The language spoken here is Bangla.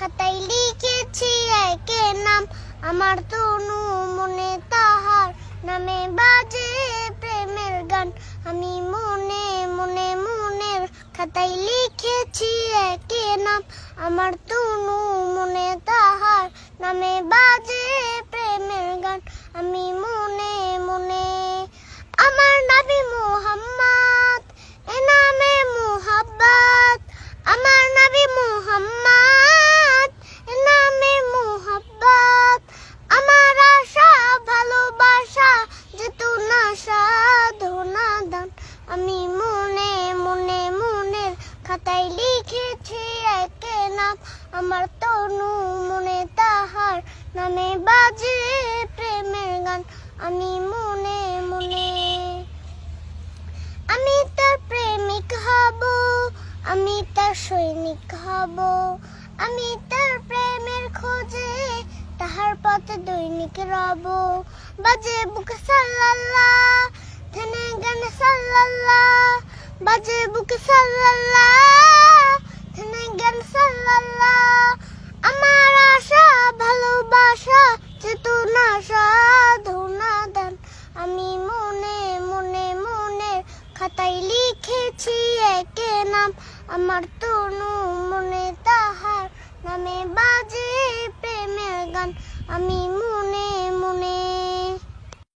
খাতায় লিখেছি একে নাম, আমার তনু মনে তাহার নামে বাজে প্রেমের গান। আমি মনে মনে মনের খাতায় লিখেছি একে নাম, আমার তনু মনে তাহার নামে বাজে প্রেমের গান। আমি মনে মনে আমার নবী মুহাম্মদ, এ নামে মুহাব্বত। আমার নবী মুহাম্মদ, এ নামে মুহাব্বত। আমার আশা ভালোবাসা যেতুন আশা ধনা দান। আমি মনে মনে মনের খাতায় লিখেছি একে নাম, আমার তনু মনে তাহার নামে বাজে প্রেমের গান। আমি মনে মনে আমি তার প্রেমিক হব, আমি তার সৈনিক হব। আমি তার প্রেমের খোঁজে তাহার পথে দৈনিক রব। বাজে বুকে সাল্লাল্লাহ, থেনে গানে সাল্লাল্লাহ। বাজে বুকে সাল্লাল্লাহ, থেনে গানে সাল্লাল্লাহ। আমার আশা ভালোবাসা যেতুন আশা ধনা দান। আমি মনে মনে মনের খাতায় লিখেছি একে নাম, আমার তনু মনে তাহার নামে বাজে প্রেমের গান। আমি মনে মনে